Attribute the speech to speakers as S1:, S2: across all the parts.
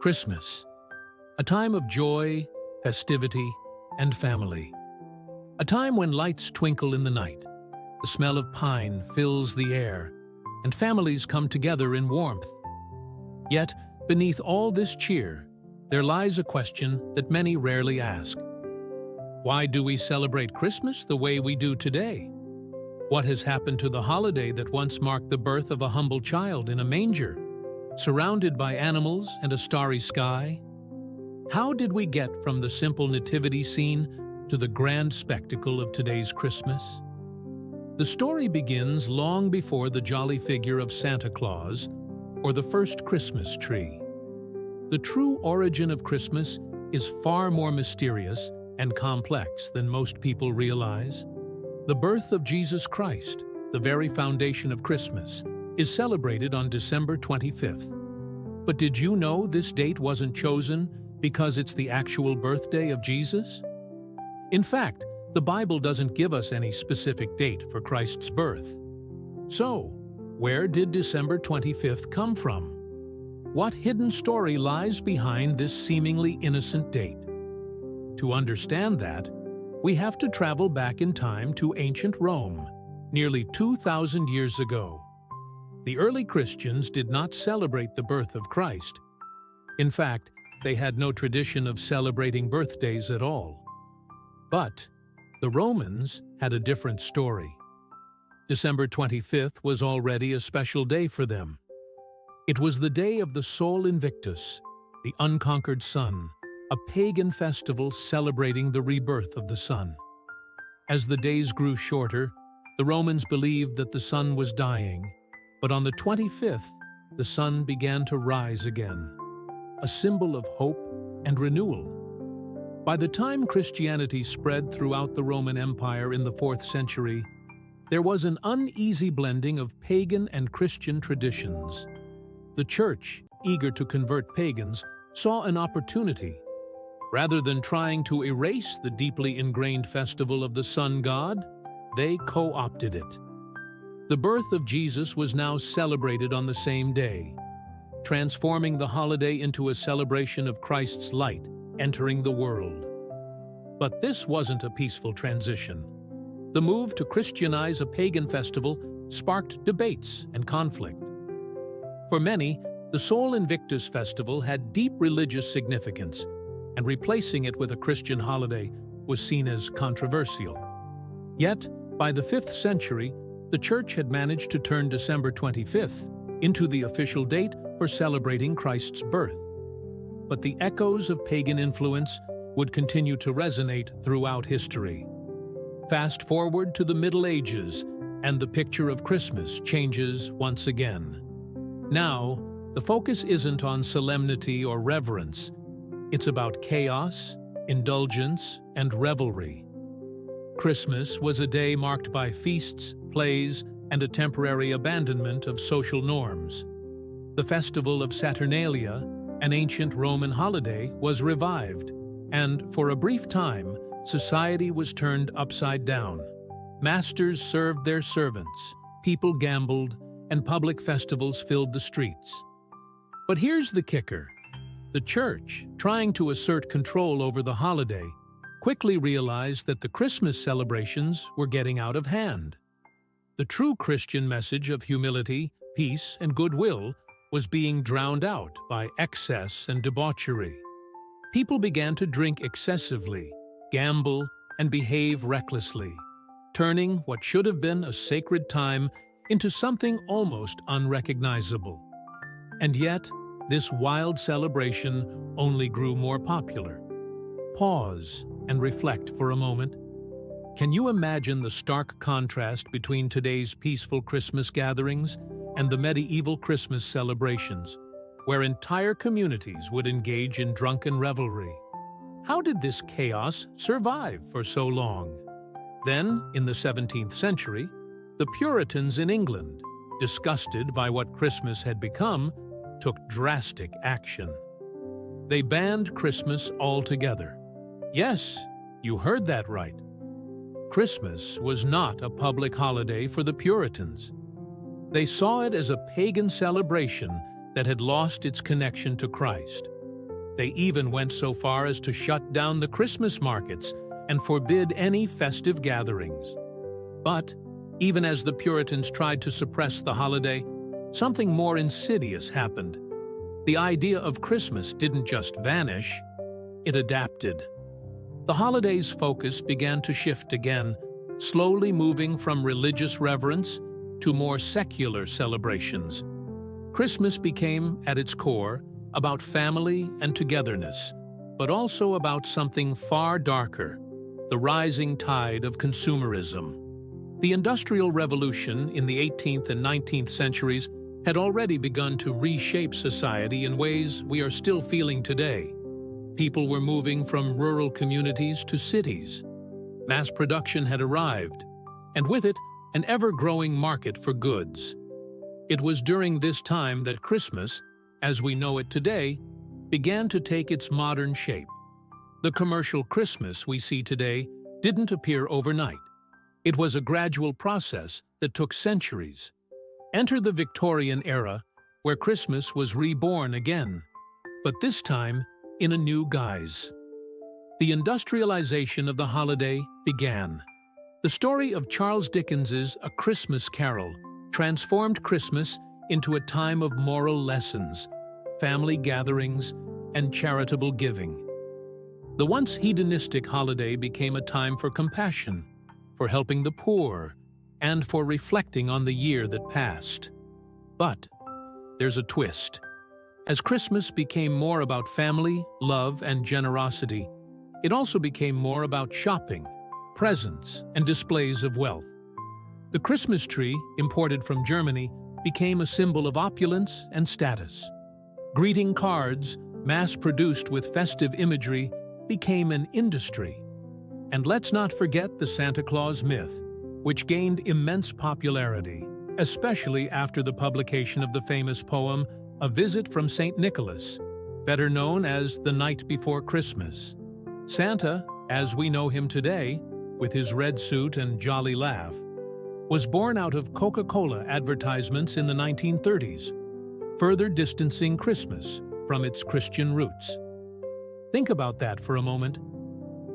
S1: Christmas, a time of joy, festivity, and family. A time when lights twinkle in the night, the smell of pine fills the air, and families come together in warmth. Yet, beneath all this cheer, there lies a question that many rarely ask. Why do we celebrate Christmas the way we do today? What has happened to the holiday that once marked the birth of a humble child in a manger, surrounded by animals and a starry sky? How did we get from the simple nativity scene to the grand spectacle of today's Christmas? The story begins long before the jolly figure of Santa Claus or the first Christmas tree. The true origin of Christmas is far more mysterious and complex than most people realize. The birth of Jesus Christ, the very foundation of Christmas, is celebrated on December 25th. But did you know this date wasn't chosen because it's the actual birthday of Jesus? In fact, the Bible doesn't give us any specific date for Christ's birth. So, where did December 25th come from? What hidden story lies behind this seemingly innocent date? To understand that, we have to travel back in time to ancient Rome, nearly 2,000 years ago. The early Christians did not celebrate the birth of Christ. In fact, they had no tradition of celebrating birthdays at all. But the Romans had a different story. December 25th was already a special day for them. It was the day of the Sol Invictus, the unconquered sun, a pagan festival celebrating the rebirth of the sun. As the days grew shorter, the Romans believed that the sun was dying, but on the 25th, the sun began to rise again, a symbol of hope and renewal. By the time Christianity spread throughout the Roman Empire in the 4th century, there was an uneasy blending of pagan and Christian traditions. The Church, eager to convert pagans, saw an opportunity. Rather than trying to erase the deeply ingrained festival of the sun god, they co-opted it. The birth of Jesus was now celebrated on the same day, transforming the holiday into a celebration of Christ's light entering the world. But this wasn't a peaceful transition. The move to Christianize a pagan festival sparked debates and conflict. For many, the Sol Invictus festival had deep religious significance, and replacing it with a Christian holiday was seen as controversial. Yet, by the 5th century, the Church had managed to turn December 25th into the official date for celebrating Christ's birth. But the echoes of pagan influence would continue to resonate throughout history. Fast forward to the Middle Ages, and the picture of Christmas changes once again. Now, the focus isn't on solemnity or reverence. It's about chaos, indulgence, and revelry. Christmas was a day marked by feasts, plays, and a temporary abandonment of social norms. The festival of Saturnalia, an ancient Roman holiday, was revived, and for a brief time, society was turned upside down. Masters served their servants, people gambled, and public festivals filled the streets. But here's the kicker. The Church, trying to assert control over the holiday, quickly realized that the Christmas celebrations were getting out of hand. The true Christian message of humility, peace, and goodwill was being drowned out by excess and debauchery. People began to drink excessively, gamble, and behave recklessly, turning what should have been a sacred time into something almost unrecognizable. And yet, this wild celebration only grew more popular. Pause and reflect for a moment. Can you imagine the stark contrast between today's peaceful Christmas gatherings and the medieval Christmas celebrations, where entire communities would engage in drunken revelry? How did this chaos survive for so long? Then, in the 17th century, the Puritans in England, disgusted by what Christmas had become, took drastic action. They banned Christmas altogether. Yes, you heard that right. Christmas was not a public holiday for the Puritans. They saw it as a pagan celebration that had lost its connection to Christ. They even went so far as to shut down the Christmas markets and forbid any festive gatherings. But, even as the Puritans tried to suppress the holiday, something more insidious happened. The idea of Christmas didn't just vanish, it adapted. The holiday's focus began to shift again, slowly moving from religious reverence to more secular celebrations. Christmas became, at its core, about family and togetherness, but also about something far darker, the rising tide of consumerism. The Industrial Revolution in the 18th and 19th centuries had already begun to reshape society in ways we are still feeling today. People were moving from rural communities to cities. Mass production had arrived, and with it, an ever-growing market for goods. It was during this time that Christmas, as we know it today, began to take its modern shape. The commercial Christmas we see today didn't appear overnight. It was a gradual process that took centuries. Enter the Victorian era, where Christmas was reborn again, but this time in a new guise. The industrialization of the holiday began. The story of Charles Dickens's A Christmas Carol transformed Christmas into a time of moral lessons, family gatherings, and charitable giving. The once hedonistic holiday became a time for compassion, for helping the poor, and for reflecting on the year that passed. But there's a twist. As Christmas became more about family, love, and generosity, it also became more about shopping, presents, and displays of wealth. The Christmas tree, imported from Germany, became a symbol of opulence and status. Greeting cards, mass-produced with festive imagery, became an industry. And let's not forget the Santa Claus myth, which gained immense popularity, especially after the publication of the famous poem A Visit from St. Nicholas, better known as The Night Before Christmas. Santa, as we know him today, with his red suit and jolly laugh, was born out of Coca-Cola advertisements in the 1930s, further distancing Christmas from its Christian roots. Think about that for a moment.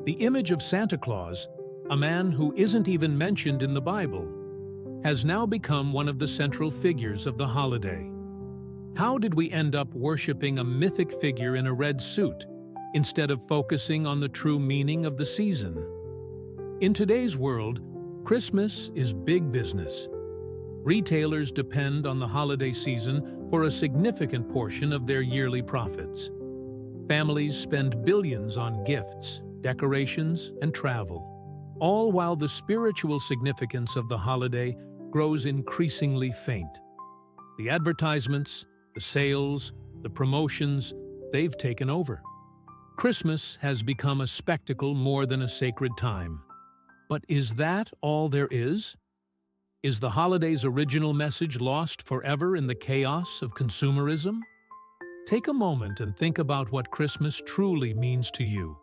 S1: The image of Santa Claus, a man who isn't even mentioned in the Bible, has now become one of the central figures of the holiday. How did we end up worshiping a mythic figure in a red suit instead of focusing on the true meaning of the season? In today's world, Christmas is big business. Retailers depend on the holiday season for a significant portion of their yearly profits. Families spend billions on gifts, decorations, and travel, all while the spiritual significance of the holiday grows increasingly faint. The advertisements, the sales, the promotions, they've taken over. Christmas has become a spectacle more than a sacred time. But is that all there is? Is the holiday's original message lost forever in the chaos of consumerism? Take a moment and think about what Christmas truly means to you.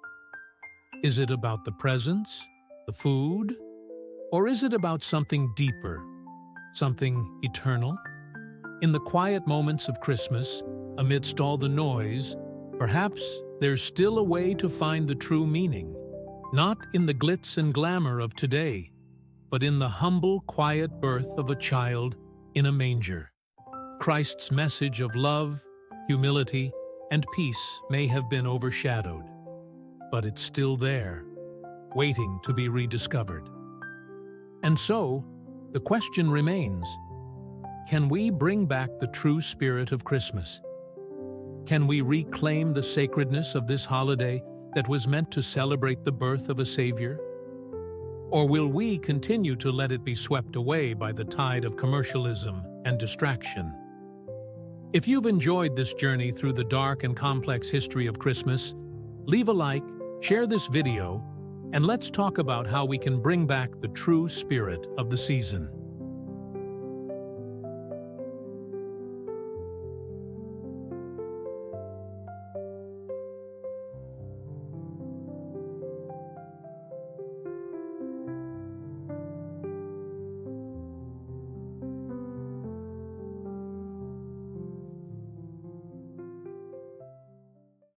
S1: Is it about the presents, the food, or is it about something deeper, something eternal? In the quiet moments of Christmas, amidst all the noise, perhaps there's still a way to find the true meaning, not in the glitz and glamour of today, but in the humble, quiet birth of a child in a manger. Christ's message of love, humility, and peace may have been overshadowed, but it's still there, waiting to be rediscovered. And so, the question remains, can we bring back the true spirit of Christmas? Can we reclaim the sacredness of this holiday that was meant to celebrate the birth of a Savior? Or will we continue to let it be swept away by the tide of commercialism and distraction? If you've enjoyed this journey through the dark and complex history of Christmas, leave a like, share this video, and let's talk about how we can bring back the true spirit of the season.